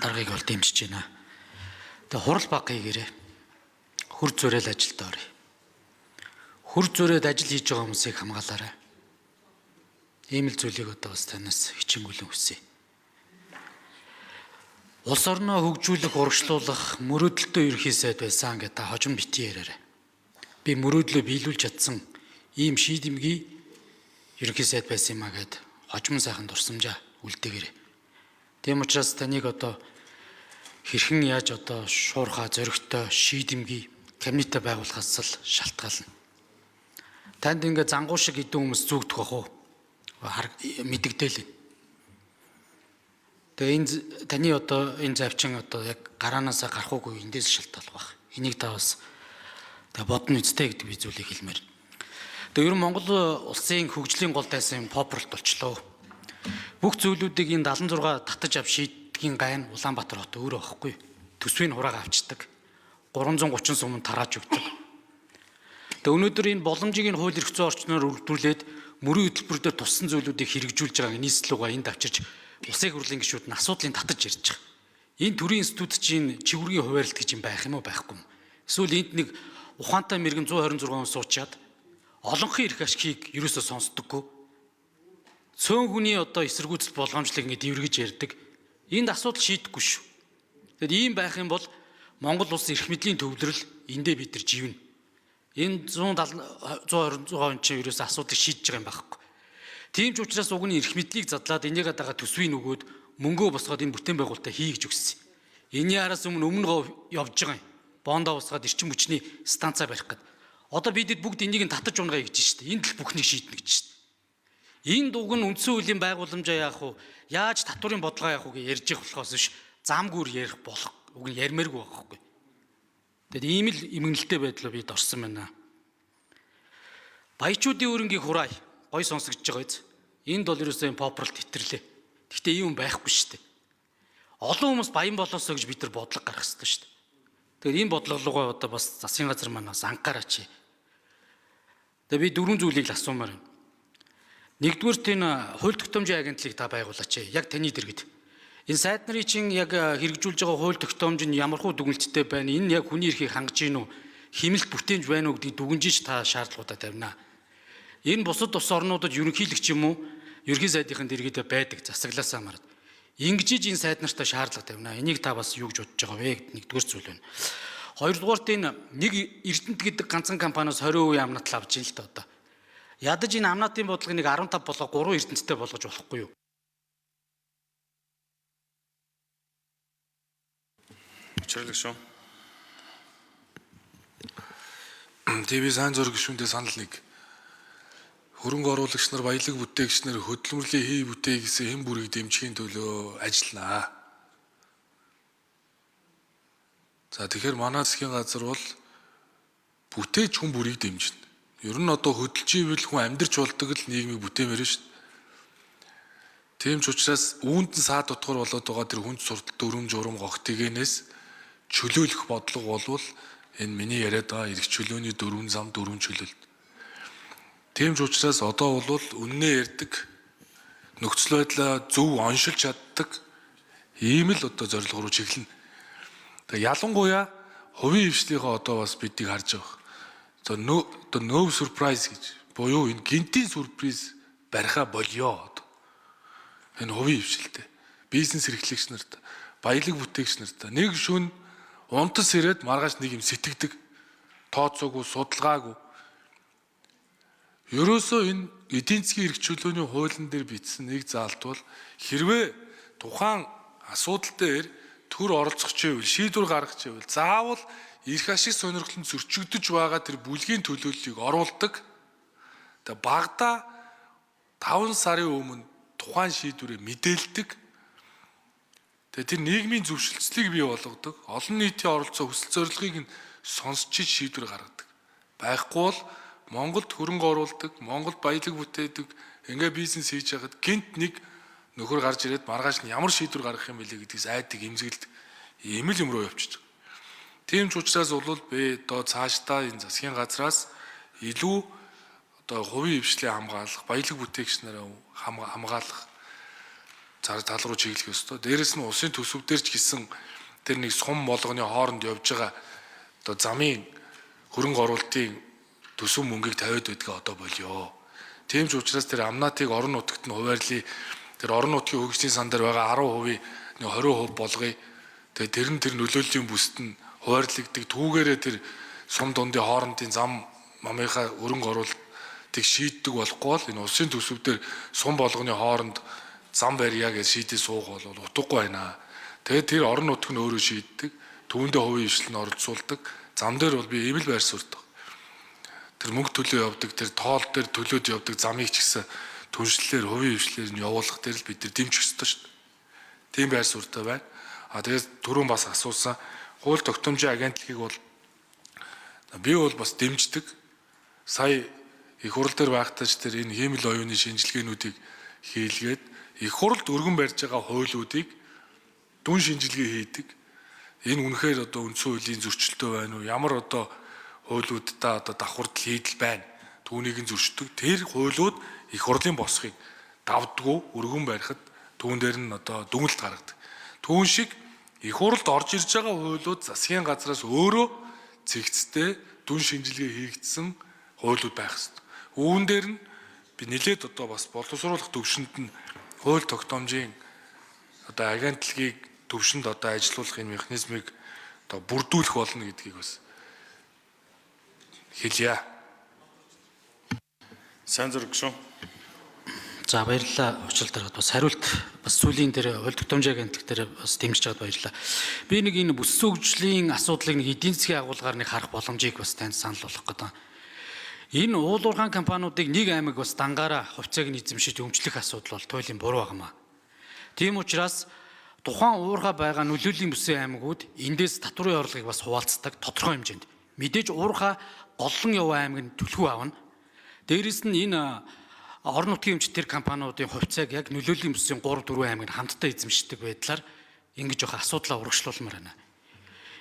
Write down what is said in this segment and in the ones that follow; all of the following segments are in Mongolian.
гаргыг бол дэмжиж байна. Тэгээ хурал баг хийгээрэй. Хүр зүрээл ажилд орё. Хүр зүрээд ажил хийж байгаа хүмүүсийг хамгаалаарай. Ийм л зүйлийг одоо бас танаас хичээнгүйлэн хүсье. Улс орноо хөгжүүлэх, урагшлуулах мөрөөдөлтөө ерхий сайд байсан гэдэг та хожим битгий яриарай. Би мөрөөдлөө биелүүлж чадсан ийм шийдэмгий ерхий сайд байсан юмаа гэд хожим сайхан дурсамжаа үлдээгээрэй. Тийм учраас таныг одоо хэрхэн яаж одоо шуурхаа зоригтой шийдэмгий кабинетэ байгуулахаас л шалтгаална. Танд ингээ зангуу шиг идэн хүмүүс зүгдэх бах уу? Мэдэгдээл. Тэгээ энэ таны одоо энэ завчин одоо яг гараанаасаа гарах уугүй эндээс шалтгаалах бах. Энийг та бас тэгээ бодно үстэй гэдэг би зүйлийг хэлмээр. Тэгээ ер нь Монгол улсын хөгжлийн гол дайсан попролт болчлоо. Бүх зүйлүүдийг энэ 76 татаж ав шийдгийн гайн Улаанбаатар хот өөрөө байхгүй. Төсвийн хурааг авчдаг. 330 сум тарааж өгдөг. Тэгээ өнөөдөр энэ боломжийг нь хууль эрх зүйн орчноор үйлдвэрлээд мөрийн хөтөлбөр дээр туссан зүйлүүдийг хэрэгжүүлж байгаа нийслэлүүгээ энд авчирч улсын хурлын гишүүд нь асуудлыг татаж ярьж байгаа. Энэ төрлийн институт чинь чигүүргийн хуваарлт гэж юм байх юм уу байхгүй юм. Эсвэл энд нэг ухаантай мэрэгэн 126 хүн суучаад олонхын эрх ашигыг ерөөсөө сонсдоггүй. Цөөн хүний одоо эсэргүүцэл болгоомжлыг ингэ дэвэргэж ярьдаг. Энд асуудал шийдэхгүй шүү. Тэгэд ийм байх юм бол Монгол улс эрх мэдлийн төвлөрөл эндээ бид нар живнэ. Энэ 126 он чинь ерөөсөө асуудлыг шийдэж байгаа юм байхгүй. Тийм ч учраас угны эрх мэдлийг задлаад энийгээ дагаа төсвийн өгөөд мөнгөө босгоод энэ бүтээн байгуулалтаа хий гэж өгсөн. Энийн араас өмнө явж байгаа юм. Бондоо босгоод эрчим хүчний станцаа барих гэдэг. Одоо бидэд бүгд энийг нь татаж унгая гэж штэ. Энд л бүхнийг шийднэ гэж штэ. Энэ дуг нь үндсэн хуулийн байгууламжаа яах вэ? Яаж татварын бодлого яах вэ гэж ярьж их болохоос биш зам гүр ярих болох. Уг нь ярмээргүй байхгүй. Тэгэд ийм л эмгэнэлтэй байдлаа бид орсон байна. Баячуудын өрөнгийг хураая. Гой сонсогдож байгаа биз? Энд бол ерөөсөө попролт хэтэрлээ. Гэхдээ ийм байхгүй шүү дээ. Олон хүмүүс баян болоосоо гэж бид нар бодлого гаргах хэрэгтэй шүү дээ. Тэгэхээр ийм бодлого руугаа одоо бас засгийн газар манаас анхаараач. Тэгээ би дөрвөн зүйлийг л асуумаар байна. Нэгдүгээрт энэ хууль тогтоомжийн агентлыг та байгуулаач. Яг таны дэргэд. Энэ сайд нарын чинь яг хэрэгжүүлж байгаа хууль тогтоомж нь ямархуу дүгнэлттэй байна. Энэ яг хүний эрхийг хангаж гин үү? Хэмэлт бүтээмж байна уу гэдгийг дүгнжиж та шаардлагуудаа тавина. Энэ бусад улс орнуудад ерөнхийлөгч юм уу? Ерөнхий сайдынхын дэргэдээ байдаг засаглаасаа марад. Ингэжиж энэ сайд нартаа шаардлага тавина. Энийг та бас юу гэж бодож байгаа вэ гэдэг нэгдүгээр зүйл байна. Хоёрдугаарт энэ нэг Эрдэнэт гэдэг ганцхан компаниас 20% амнат авч ийн л та одоо. Ядаж энэ амнатын бодлогыг 15 болго 3 Эрдэнэттэй болгож болохгүй юу? Чиглэл шүү. ТV сайн зураг гишүүндээ санал нэг. Хөрөнгө оруулагч нар, баялаг бүтээгч нар хөдөлмөрлөлийн хий бүтээй гэсэн хэн бүрийг дэмжихийн төлөө ажилланаа. За тэгэхээр манай засгийн газар бол бүтээж хүн бүрийг дэмжинэ. Ер нь одоо хөдөлж ивэл хүн амьдарч болдог л нийгмийг бүтээмээр шүү дээ. Тийм ч учраас үүнд нь саад утгаар болоод байгаа тэр хүнд суртал дүрм журам гогтгийнээс чөлөөлөх бодлого болвол энэ миний яриад байгаа эрх чөлөөний дөрвөн зам дөрвөн чөлөөлт. Тийм ч учраас одоо бол үннээ ярьдаг нөхцөл байдлаа зөв оншилж чаддаг ийм л одоо зорилго руу чиглэнэ. Тэгээ ялангуяа хувийн хвшлийнхаа одоо бас бидийг харж байгаа. Одоо no surprise гэж буюу энэ гинтийн сюрприз бариха болёо. Энэ хувийн хвшилтэй бизнес эрхлэгч нарт, баялаг бүтээгч нарт нэг шүн унтас ирээд маргааш нэг юм сэтгэдэг, тооцоогүй, судалгаагүй. Ерөөсөө энэ эдийн засгийн эрх чөлөөний хуулийн дээр бичсэн нэг заалт бол хэрвээ тухайн асуудал дээр төр оролцох чивэл, шийдвэр гаргах чивэл заавал эрх ашиг сонирхлонд зөрчигдөж байгаа тэр бүлгийн төлөөллийг оруулдаг. Тэгээ багада 5 сарын өмнө тухайн шийдвэрээ мэдээлдэг. Тэгээ тэр нийгмийн зөвшөлтслийг бий болгодог. Олон нийтийн оролцоо хүсэл зорилгыг нь сонсч шийдвэр гаргадаг. Байхгүй бол Монголд хөрөнгө оруулдаг, Монголд баялаг бүтээдэг, ингээ бизнес хийж байгаад гинт нэг нөхөр гарч ирээд маргааш нь ямар шийдвэр гаргах юм бэлээ гэдгээс айдаг эмзэгэлд ийм л юм руу явчихдаг. Тийм ч учраас бол би одоо цаашдаа энэ засгийн газраас илүү одоо хувийн хвшлийн хамгаалах, баялаг бүтээгч нараа хамгаалах. тал руу чиглэх ёстой. Дээрэс нь улсын төсөв дээр ч гэсэн тэр нэг сум болгоны хооронд явж байгаа одоо замын хөрөнгө оруулалтын төсөв мөнгийг тавиад байдгаа одоо болио. Тийм ч учраас тэр амнаатыг орон нутагт нь хуваарлаа. Тэр орон нутгийн хөгжлийн сан дээр байгаа 10%, 20% болгоё. Тэгээ тэр нөлөөллийн бүсд нь хуваарлагддаг. Түүгээрээ тэр сум дундын хоорондын зам мамынхаа хөрөнгө оруулалтыг шийддэг болохгүй бол энэ улсын төсөв дээр сум болгоны хооронд зам барья гэж шийдээ суух бол утгагүй байна. Тэгээд тэр орон нутг нь өөрөө шийддэг. Түүндээ хувийн хвшил нь оролцуулдаг. Зам дээр бол би эвэл байр суурьдаг. Тэр мөнгө төлөө явдаг, тэр тоол дээр төлөөд явдаг замыг ч гэсэн түншлэлээр хувийн хвшлээр нь явуулах дээр л бид нар дэмжих ёстой шүү дээ. Тийм байр суурьтай байна. Тэгээд түрүүн бас асуусан хууль тогтоомжийн агентлагийг бол би бол бас дэмждэг. Сая их хурал дээр байхдаа ч тэр энэ хиймэл оюуны шинжилгээнүүдийг хийлгээд их хуралд өргөн барьж байгаа хуулиудыг дүн шинжилгээ хийдэг. Энэ үнэхээр одоо үндсэн хуулийн зөрчилтэй байна уу? Ямар одоо хуулиудаа одоо давхардл хийдэл байна. Түүнийг нь зөрчдөг. Тэр хуулиуд их хурлын босхийг давдггүй өргөн барихад түүн дээр нь одоо дүгнэлт гаргадаг. Түүн шиг их хуралд орж ирж байгаа хуулиуд засгийн газраас өөрөө цэгцтэй дүн шинжилгээ хийгдсэн хуулиуд байх ёстой. Үүн дээр нь би нэлээд одоо бас боловсруулах төвшөнд нь хууль тогтоомжийн одоо агентлагийг төвшөнд одоо ажилуулах энэ механизмыг одоо бүрдүүлэх болно гэдгийг бас хэлье. Сайн зэрэг шүү. За баярлалаа. Учрал дараад бас хариулт бас сүүлийн дээр хууль тогтоомжийн агентлаг дээр бас дэмжиж чад баярлалаа. Би нэг энэ бүссэн хөгжлийн асуудлыг нэг эдийн засгийн агуулгаар нэг харах боломжийг бас танд санал болгох гэдэг. Энэ уулуурхаан компаниудыг нэг аймаг бас дангаараа хувьцааг нь эзэмшиж өмчлөх асуудал бол туйлын буруу байгаамаа. Тийм учраас тухайн уурхай байгаа нөлөөлийн бүсийн аймагуд эндээс татварын орлогыг бас хуваалцдаг тодорхой хэмжээнд. Мэдээж уурхай голлон яваа аймаг нь түлхүү авна. Дээрээс нь энэ орон нутгийн эмчтэр компаниудын хувьцааг яг нөлөөлийн бүсийн 3-4 аймаг нь хамтдаа эзэмшдэг байдлаар ингэж явах асуудлаа урагшлуулмаар байна.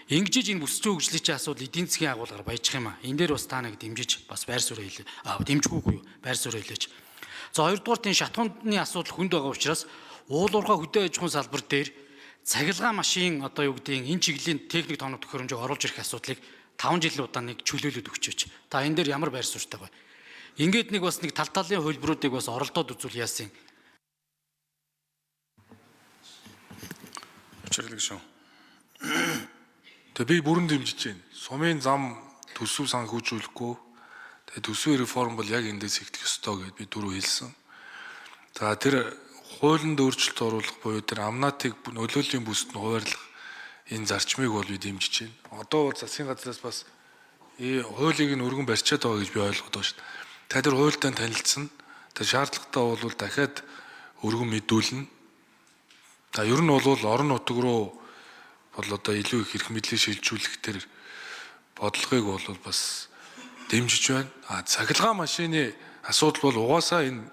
Ингэж энэ бүсчийн хөгжлийн асуудал эдийн засгийн агуулгаар баяжих юм аа. Энэ дээр бас та нэг дэмжиж бас байр суурь хэлээ. Дэмжихгүйгүй байр суурь хэлээч. За хоёрдугаар энэ шатхууны асуудал хүнд байгаа учраас уулуурхай хөдөө аж ахуйн салбар дээр цахилгаан машин одоо юу гэдэг энэ чиглэлийн техник тоног төхөөрөмжөг оруулж ирэх асуудлыг 5 жилийн удаа нэг чөлөөлөд өгчөөч. Та энэ дээр ямар байр суурьтай вэ? Ингээд нэг бас нэг тал талын хөлбөрүүдийг бас оролдоод үзүүл яасан. Учирлаг шүү. Тэгээ би бүрэн дэмжиж байна. Сумын зам төсөв санхүүжүүлэхгүй. Тэгээ төсвийн реформ бол яг эндээс эхлэх ёстой гэдээ би дөрөв хэлсэн. За тэр хуулинд өөрчлөлт оруулах буюу тэр амнаатыг нөлөөлийн бүсд нь хуваарлах энэ зарчмыг бол би дэмжиж байна. Одоо бол засгийн газраас бас хуулийг нь өргөн барьчаад байгаа гэж би ойлгоод байна шүү дээ. Та тэр хуультай танилцсан. Тэр шаардлагатай бол дахиад өргөн мэдүүлнэ. За ер нь бол орон нутаг руу бол одоо илүү их эрх мэдлийг шилжүүлэх тэр бодлогыг бол бас дэмжиж байна. Цахилгаан машины асуудал бол угаасаа энэ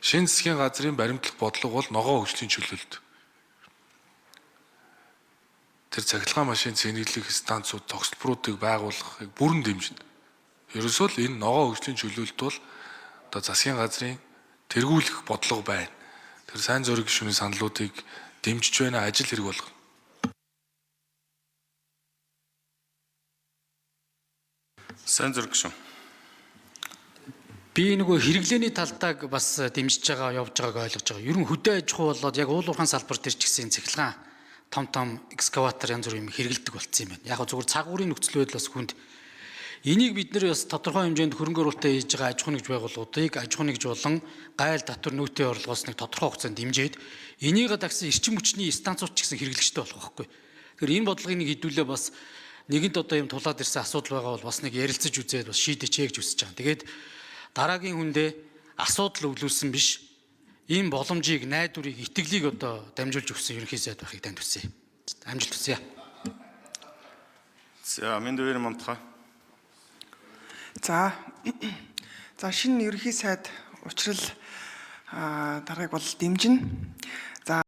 шинэ засгийн газрын баримтлах бодлого бол ногоон хөгжлийн чөлөөлт. Тэр цахилгаан машин цэнэглэх станцууд тогтолборуудыг байгуулахыг бүрэн дэмжинэ. Ерөөсөө л энэ ногоон хөгжлийн чөлөөлт бол одоо засгийн газрын тэргүүлэх бодлого байна. Тэр сайн зураг гишүүний саналуудыг дэмжиж байна, ажил хэрэг болгоно. Сайн зэрэг шүү. Би нөгөө хэрэглээний талдааг бас дэмжиж байгаа, явж байгааг ойлгож байгаа. Ер нь хөдөө аж ахуй болоод яг уулуурхаан салбар дээр ч гэсэн цахилгаан том экскаватор янз бүрийн юм хэрэгэлдэг болцсон юм байна. Яг зөвхөн цагуурын нөхцөл байдал бас хүнд. Энийг бид нэр бас тодорхой хэмжээнд хөрөнгө оруулалтаа хийж байгаа аж ахуй нэгж байгууллагуудыг аж ахуй нэгж болон гайл татвар нөөтийн орлогоос нэг тодорхой хугацаанд дэмжиж энийг дагсан эрчим хүчний станцууд ч гэсэн хэрэглэгчтэй болох байхгүй. Тэгэхээр энэ бодлогыг нэг хэдүүлээ бас нэгэнт одоо юм тулаад ирсэн асуудал байгаа бол бас нэг ярилцаж үзээд бас шийдэж гэж хүсэж байгаа. Тэгээд дараагийн хүндээ асуудал өвлүүлсэн биш ийм боломжийг найдварыг итгэлийг одоо дамжуулж өгсөн ерөнхий сайд байхыг танд хүсье. Амжилт хүсье. За минь дээр мантхаа. За шинэ ерөнхий сайд учрал даргаыг бол дэмжинэ.